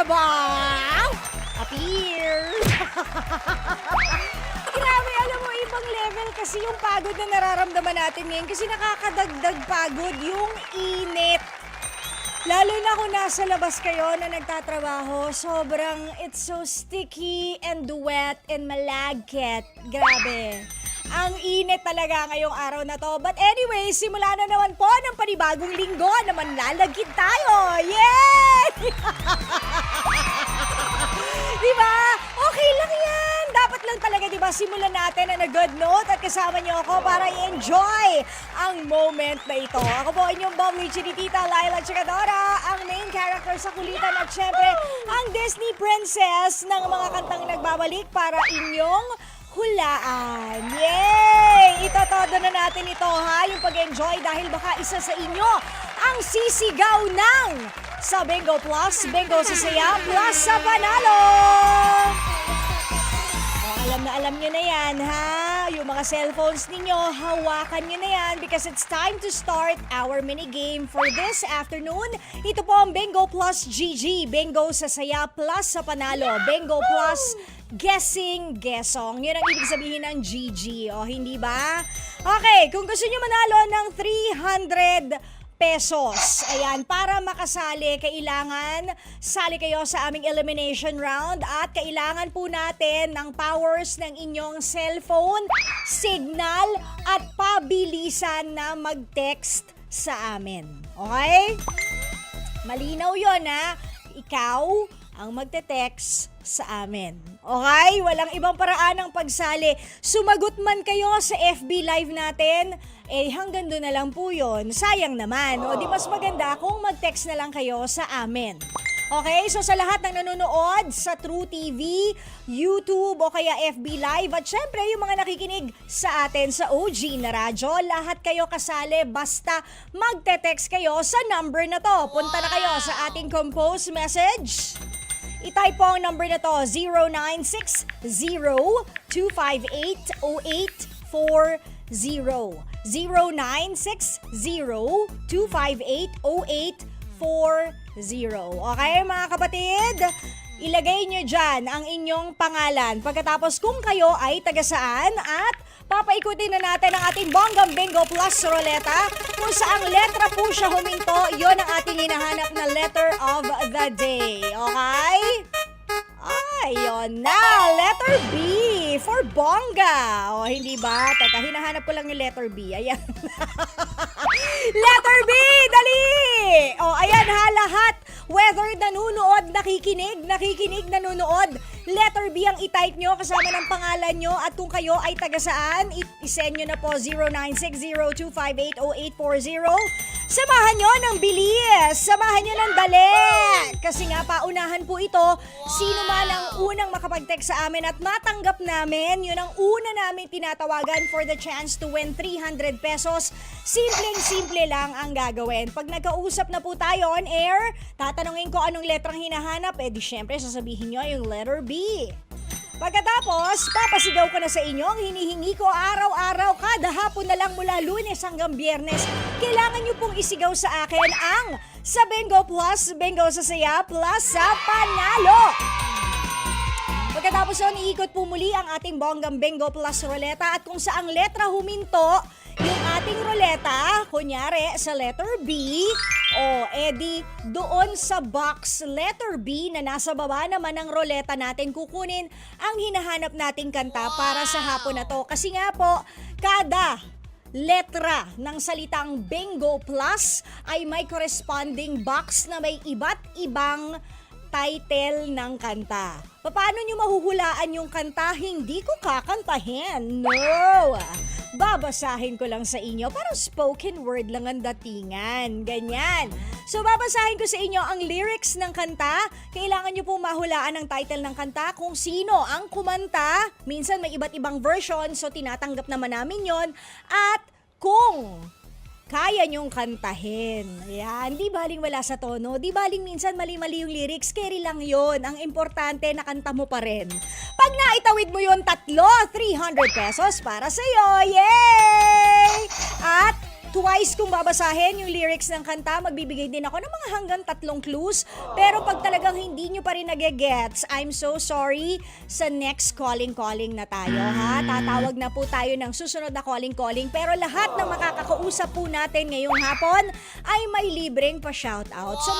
ba? Appear! Grabe, alam mo, ibang level kasi yung pagod na nararamdaman natin ngayon kasi nakakadagdag pagod yung init. Lalo na kung nasa labas kayo na nagtatrabaho, sobrang it's so sticky and wet and malagkit. Grabe. Ang init talaga ngayong araw na to. But anyway, simula na naman po ng panibagong linggo na manlalagkit tayo. Yay! Diba? Okay lang yan. Dapat lang talaga, diba, simulan natin na good note at kasama niyo ako para i-enjoy ang moment na ito. Ako po inyong bubbly chinitita, Laila Chikadora, ang main character sa kulitan at syempre, ang Disney princess ng mga kantang nagbabalik para inyong hulaan. Yay! Itotodo na natin ito ha, yung pag-enjoy dahil baka isa sa inyo ang sisigaw ng sa Bingo Plus, Bingo sa Saya, Plus sa Panalo! Alam na alam nyo na yan, ha? Yung mga cellphones ninyo, hawakan nyo na yan because it's time to start our mini game for this afternoon. Ito po ang Bingo Plus GG, Bingo sa Saya Plus sa Panalo, Bingo Plus Guessing Guessong. Yun ang ibig sabihin ng GG, o hindi ba? Okay, kung gusto nyo manalo ng 300 pesos. Ayan, para makasali, kailangan sali kayo sa aming elimination round at kailangan po natin ng powers ng inyong cellphone, signal at pabilisan na mag-text sa amin. Okay? Malinaw yun ha. Ikaw ang magte-text sa amin. Okay? Walang ibang paraan ng pagsali. Sumagot man kayo sa FB Live natin, hanggang doon na lang po yun. Sayang naman. O di mas maganda kung mag-text na lang kayo sa amin. Okay? So sa lahat ng nanonood sa True TV, YouTube o kaya FB Live at syempre yung mga nakikinig sa atin sa OG na radyo, lahat kayo kasali basta magte-text kayo sa number na to. Punta na kayo sa ating compose message. I-type po ang number na to, 0960-258-0840. 0960-258-0840. Okay mga kapatid? Ilagay nyo dyan ang inyong pangalan. Pagkatapos kung kayo ay taga saan at papaikutin na natin ang ating Bonggang Bingo Plus Roleta. Kung saang letra po siya huminto, yon ang ating hinahanap na letter of the day. Okay? Ayun na, letter B for Bongga. O, hindi ba? Teka, hinahanap ko lang yung letter B. Ayan. Letter B, dali! O, ayan ha, lahat. Whether nanunood, nakikinig, nanunood, letter B ang i-type nyo kasama ng pangalan nyo at kung kayo ay taga saan, isend nyo na po 0960-258-0840. Samahan nyo ng bilis, samahan nyo ng dali. Kasi nga paunahan po ito, sino man ang unang makapag-text sa amin at matanggap namin, yun ang una namin tinatawagan for the chance to win 300 pesos. Simpleng-simple lang ang gagawin. Pag nagkausap na po tayo on air, tatanungin ko anong letrang hinahanap, di syempre sasabihin nyo yung letter B. Pagkatapos, papasigaw ko na sa inyo ang hinihingi ko araw-araw kada hapon na lang mula Lunes hanggang Biyernes. Kailangan nyo pong isigaw sa akin ang sa Bingo Plus, Bingo sa Saya, Plus sa Panalo. Pagkatapos nun, iikot po muli ang ating Bonggang Bingo Plus Roleta at kung saang letra huminto, yung ating roleta, kunyari sa letter B, edi doon sa box letter B na nasa baba naman ng roleta natin kukunin ang hinahanap nating kanta para sa hapon na to. Kasi nga po, kada letra ng salitang Bingo Plus ay may corresponding box na may iba't ibang title ng kanta. Paano nyo mahuhulaan yung kanta? Hindi ko kakantahin. No! Babasahin ko lang sa inyo. Parang spoken word lang ang datingan. Ganyan. So babasahin ko sa inyo ang lyrics ng kanta. Kailangan nyo pong mahulaan ang title ng kanta kung sino ang kumanta. Minsan may iba't ibang version, so tinatanggap naman namin yon. At kung kaya nyong kantahin. Ayan, di baling wala sa tono, di baling minsan mali-mali yung lyrics, carry lang yon. Ang importante, nakanta mo pa rin. Pag naitawid mo yon, 300 pesos para sa'yo. Yay! At twice kung babasahin yung lyrics ng kanta. Magbibigay din ako ng mga hanggang 3 clues. Pero pag talagang hindi nyo pa rin nagigets, I'm so sorry. Sa next calling na tayo, ha? Tatawag na po tayo ng susunod na calling. Pero lahat ng makakakausap po natin ngayong hapon ay may libreng pa-shoutout. So,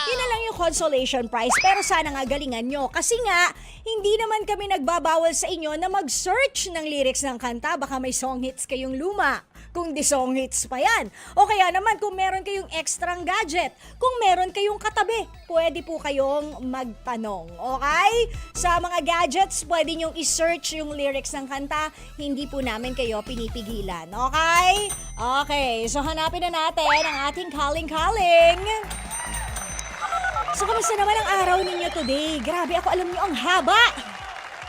yun na lang yung consolation prize. Pero sana nga galingan nyo. Kasi nga, hindi naman kami nagbabawal sa inyo na mag-search ng lyrics ng kanta. Baka may song hits kayong luma. Kung di song hits pa yan. O kaya naman kung meron kayong extrang gadget, kung meron kayong katabi, pwede po kayong magtanong. Okay? Sa mga gadgets, pwede nyong i-search yung lyrics ng kanta. Hindi po namin kayo pinipigilan. Okay? Okay. So hanapin na natin ang ating calling. So kamusta naman ang araw ninyo today? Grabe ako, alam nyo, ang haba.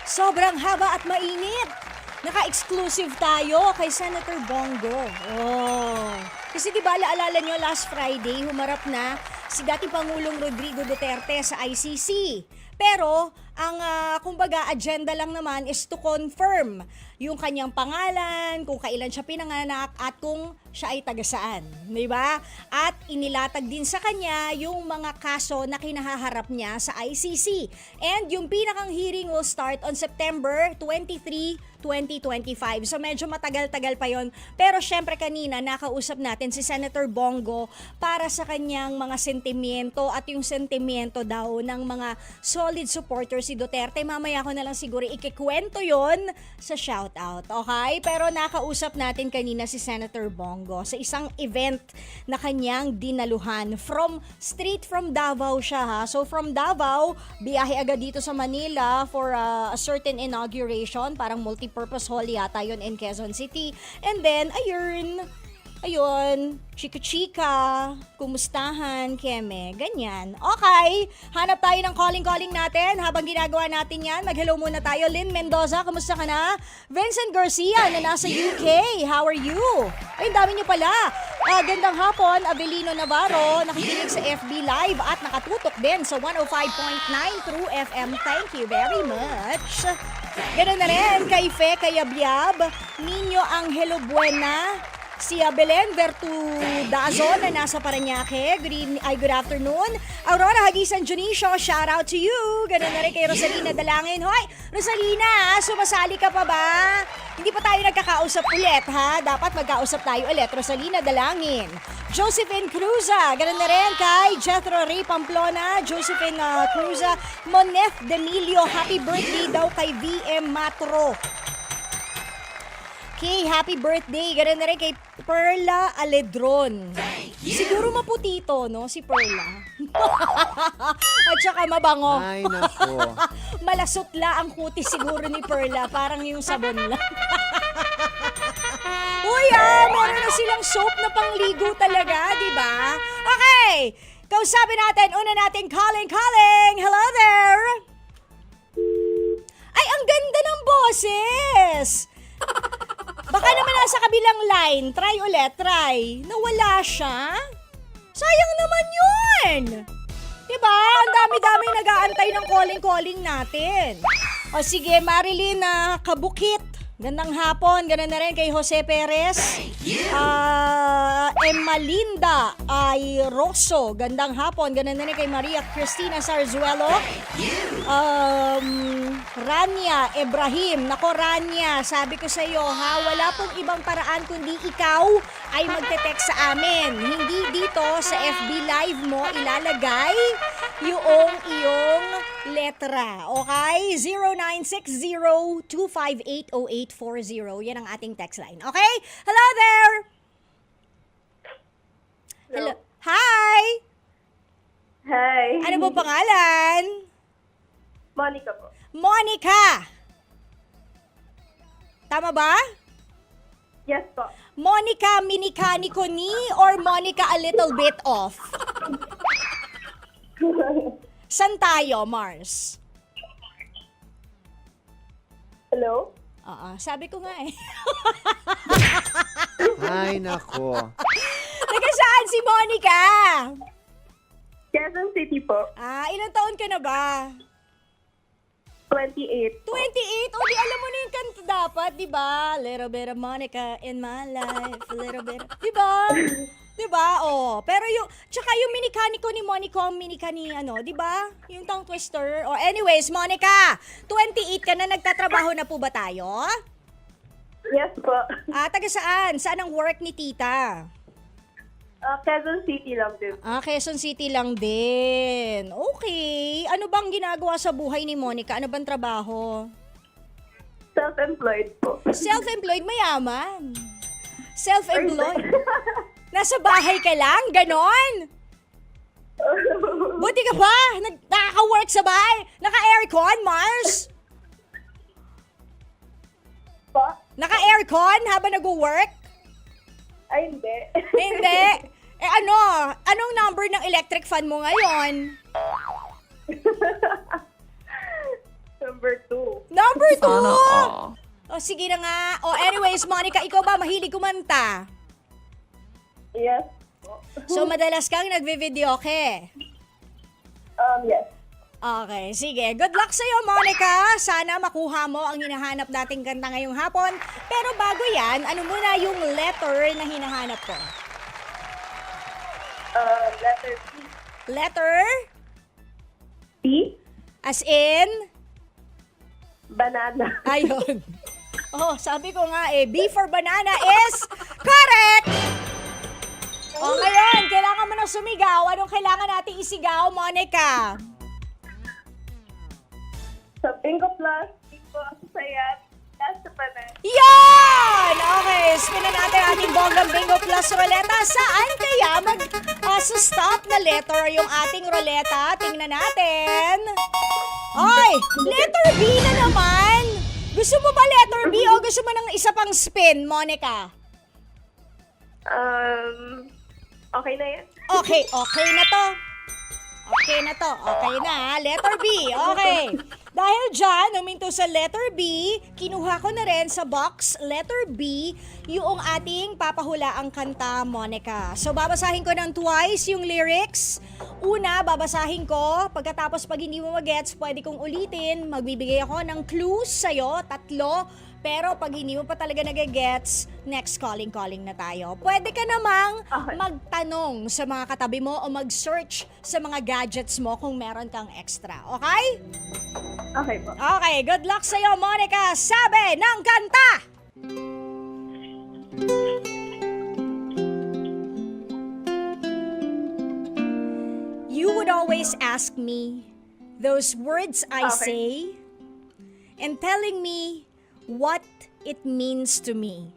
Sobrang haba at mainit. Naka-exclusive tayo kay Senator Bongo. Oh. Kasi di ba alala nyo last Friday, humarap na si dating Pangulong Rodrigo Duterte sa ICC. Pero ang kumbaga agenda lang naman is to confirm yung kanyang pangalan, kung kailan siya pinanganak at kung siya ay taga saan, di ba? At inilatag din sa kanya yung mga kaso na kinahaharap niya sa ICC. And yung pinakang hearing will start on September 23, 2025. So medyo matagal-tagal pa yon. Pero syempre kanina nakausap natin si Senator Bongo para sa kanyang mga sentimiento at yung sentimiento daw ng mga solid supporters si Duterte. Mamaya ko na lang siguro ikikwento yon sa shoutout. Okay? Pero nakausap natin kanina si Senator Bongo sa isang event na kanyang dinaluhan. Straight from Davao siya, ha? So from Davao, biyahe agad dito sa Manila for a certain inauguration. Parang multi-purpose hall yata yun in Quezon City. And then, ayun, chika-chika, kumustahan, keme, ganyan. Okay, hanap tayo ng calling natin. Habang ginagawa natin yan, mag-hello muna tayo. Lynn Mendoza, kumusta ka na? Vincent Garcia na nasa UK, how are you? Ay, dami nyo pala. Gandang hapon, Avelino Navarro, nakikinig sa FB Live at nakatutok din sa 105.9 through FM. Thank you very much. Ganun na rin kay Fe Kayabyab, Nino Angelo Buena, si Belen Vertudazo na nasa Parañaque. Good afternoon. Aurora Hagisan Junicio, shout out to you. Ganun na rin kay Rosalina Dalangin. Hoy, Rosalina, sumasali ka pa ba? Hindi pa tayo nagkakausap ulit, ha? Dapat magkausap tayo ulit. Rosalina Dalangin. Josephine Cruza, ganun na rin kay Jethro Ray Pamplona, Josephine Cruza, Moneth Demilio, happy birthday daw kay VM Matro. Okay, happy birthday. Ganun na rin kay Perla Aledron. Siguro maputito, no? Si Perla. At saka mabango. Ay, nako. Malasutla ang kutis siguro ni Perla. Parang yung sabon lang. Uy, meron na silang soap na pangligo talaga, di ba? Okay, kausapin natin. Una natin calling. Hello there. Ay, ang ganda ng boses. Baka naman nasa kabilang line. Try ulit, Nawala siya? Sayang naman yun. Diba? Ang dami-dami nag-aantay ng calling natin. O sige, Marilyn Kabukit. Gandang hapon. Ganun na rin kay Jose Perez. Emalinda Rosso. Gandang hapon. Ganun na rin kay Maria Cristina Sarzuelo. Rania Ibrahim. Nako Rania, sabi ko sa iyo, ha, wala pong ibang paraan kundi ikaw ay magte-text sa amin. Hindi dito sa FB Live mo ilalagay yung iyong letra. Okay? 0960-258-0840. Yan ang ating text line. Okay? Hello there! Hello. Hi! Hi. Ano po pangalan? Monica po. Monica! Tama ba? Yes po. Monica Minikaniko ni or Monica a little bit off? San tayo, Mars? Hello? Sabi ko nga eh. Ay, nako. Taga saan si Monica? Quezon City po. Ilang taon ka na ba? 28 po. 28? O, di alam mo na yung kanta dapat, di ba? Little bit of Monica in my life, a little bit, di ba? Di ba? Oh, pero yung, tsaka yung minikaniko ni Monica, minika ni ano, di ba? Yung tongue twister. O, anyways, Monica, 28 ka na, nagtatrabaho na po ba tayo? Yes po. Taga saan? Saan ang work ni tita? Quezon City lang din. Quezon City lang din. Okay. Ano bang ginagawa sa buhay ni Monica? Ano bang trabaho? Self-employed po. Self-employed, mayaman. Self-employed. Nasa bahay ka lang? Ganon? Buti ka pa? Nakaka-work sa bahay? Naka-aircon, Mars? Po? Naka-aircon habang nag-work? Ay, hindi. Hindi. Anong number ng electric fan mo ngayon? Number 2. Number 2! O, sige na nga. O, anyways, Monica, ikaw ba mahilig kumanta? Yes. So, madalas kang nagvi-videoke? Yes. Okay, sige. Good luck sa'yo, Monica. Sana makuha mo ang hinahanap nating kanta ngayong hapon. Pero bago yan, ano muna yung letter na hinahanap ko? Letter P. Letter? P? As in? Banana. Ayun. Oh, sabi ko nga B for banana is correct! O ngayon, kailangan mo na sumigaw. Anong kailangan natin isigaw, Monica? Sa Bingo Plus, Bingo ako saya. Last pa na. Yan! Okay, spinan natin ating bonggang Bingo Plus Roleta. Saan kaya stop na letter yung ating roleta? Tingnan natin. Ay, letter B na naman. Gusto mo ba letter B o gusto mo ng isa pang spin, Monica? Okay na yan. Okay na to. Okay na to. Okay na ha. Letter B. Okay. Dahil dyan, huminto sa letter B, kinuha ko na rin sa box letter B yung ating papahulaang kanta, Monica. So, babasahin ko ng twice yung lyrics. Una, babasahin ko. Pagkatapos, pag hindi mo magets, pwede kong ulitin. Magbibigay ako ng clues sa'yo, 3. Pero pag hindi mo pa talaga nagagets, next calling na tayo. Pwede ka namang magtanong sa mga katabi mo o mag-search sa mga gadgets mo kung meron kang extra. Okay? Okay po. Okay, good luck sa'yo, Monica. Sabi ng kanta! You would always ask me those words I say and telling me what it means to me.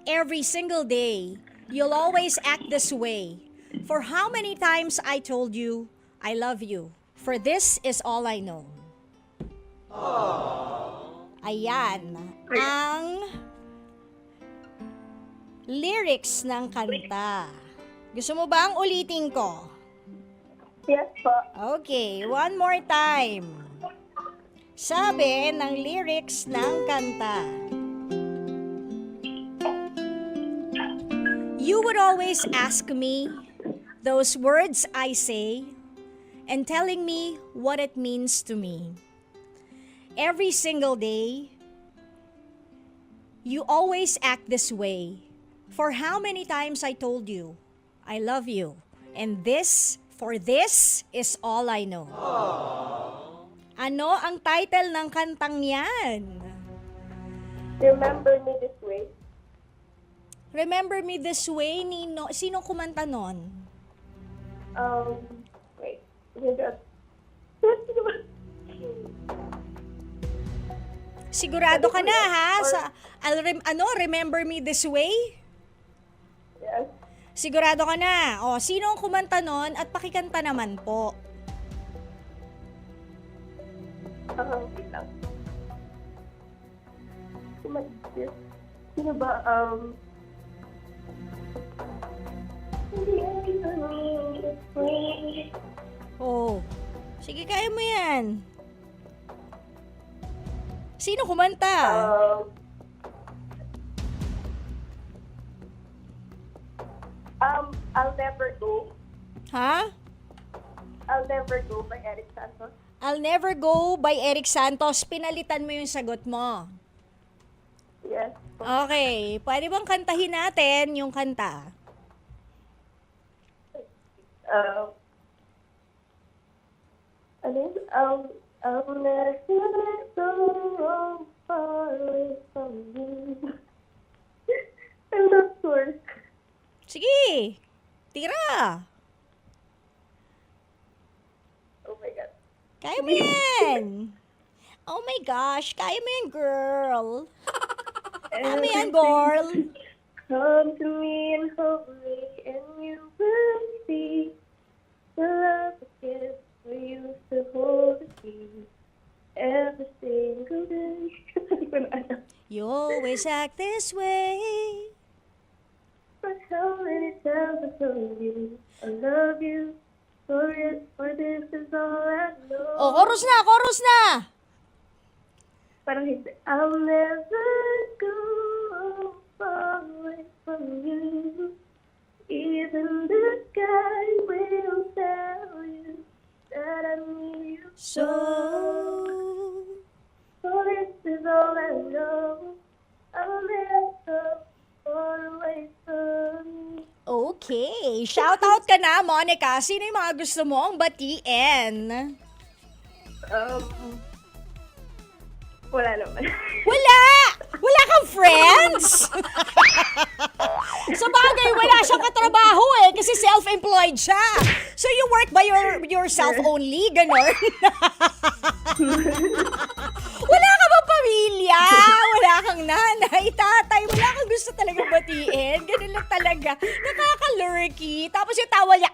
Every single day, you'll always act this way. For how many times I told you, I love you. For this is all I know. Ayan, ang lyrics ng kanta. Gusto mo bang ulitin ko? Yes po. Okay, one more time. Sabi ng lyrics ng kanta. You would always ask me those words I say and telling me what it means to me. Every single day, you always act this way. For how many times I told you, I love you. And for this is all I know. Ano ang title ng kantang yan? Remember me this way. Remember Me This Way, Nino. Sino kumanta nun? Wait. Oh my God. Sigurado ka na ha? Remember Me This Way? Yes. Sigurado ka na. O, sino ang kumanta nun at pakikanta naman po? Wait lang. Sino ba? Oh, sige, kaya mo yan. Sino kumanta? I'll Never Go. Ha? I'll Never Go by Eric Santos. I'll Never Go by Eric Santos. Pinalitan mo yung sagot mo. Yes po. Okay, pwede bang kantahin natin yung kanta? Ano yun? I'll never go far away from you. I'm not sure. Sige, tira. Oh my God. Kaya mo yan. Oh my gosh, kaya mo yan, girl. Kaya mo yan, girl. Come to me and hold me, and you will see the love again we used to hold me every single day. Hindi ko na alam. You always act this way. But how many times I told you I love you, for this is all I know. Oh, chorus na, chorus na. Parang hindi. I'll never go far away from you. Even the sky will tell you that I need you So, For this is all I know. I'll never go far away from you. okay. Shout out ka na, Monica. Sino yung mga gusto mong batiin? Wala naman. Wala! Wala kang friends? Sa bagay, wala siyang katrabaho kasi self-employed siya. So you work by yourself only, ganon? Wala ka bang pamilya? Wala kang nanay, tatay, wala kang gusto talagang batiin. Ganun lang talaga. Nakaka-lurky. Tapos yung tawa niya,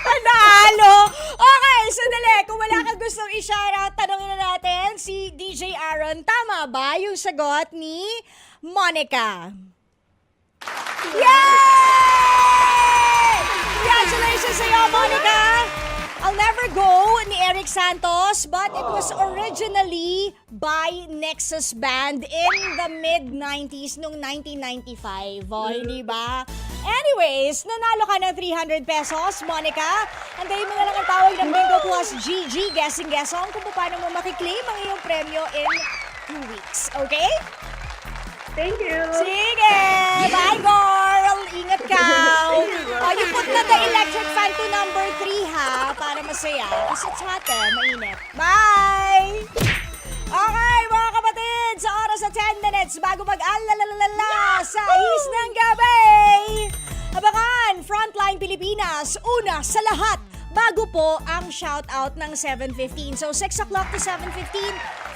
panalo! Okay, sandali. Kung wala kang gustong i-shoutout, tanongin na natin si DJ Aaron. Tama ba yung sagot ni Monica? Yay! Congratulations sa'yo, Monica! I'll Never Go ni Eric Santos, but it was originally by Nexus Band in the mid-90s, nung 1995. O, hindi ba? Anyways, nanalo ka ng 300 pesos, Monica. Antayin mo na lang ang tawag ng Bingo Plus GG Guessing Guessong kung paano mo makiklaim ang iyong premyo in 2 weeks. Okay? Thank you. Sige! Bye, girl! Ingat ka! Oh, you put na the electric fan to number 3, ha? Para masaya. Kasi it's hot, mainit. Bye! Okay, mga kapatid, sa oras sa 10 minutes bago mag-alalalala sa his ng gabi. Abangan, Frontline Pilipinas, una sa lahat, bago po ang shoutout ng 7:15. So 6 o'clock to 7:15,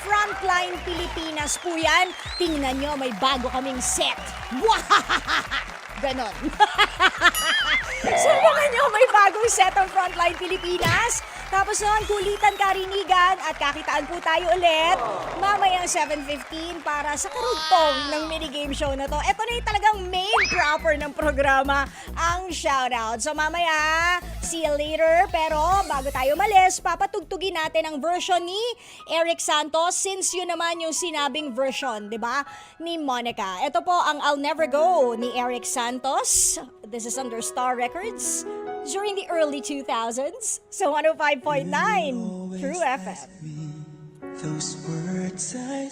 Frontline Pilipinas po yan. Tingnan nyo, may bago kaming set. Ganon. So mga nyo, may bagong set ang Frontline Pilipinas. Tapos noon, kulitan, karinigan at kakitaan po tayo ulit mamayang 7:15 para sa karugtong ng minigame show na to. Ito na yung talagang main proper ng programa, ang shoutout. So mamaya, see you later. Pero bago tayo malis, papatugtugin natin ang version ni Eric Santos since yun naman yung sinabing version, di ba, ni Monica. Ito po ang I'll Never Go ni Eric Santos. This is under Star Records during the early 2000s. So 105.9 True FM. Those words I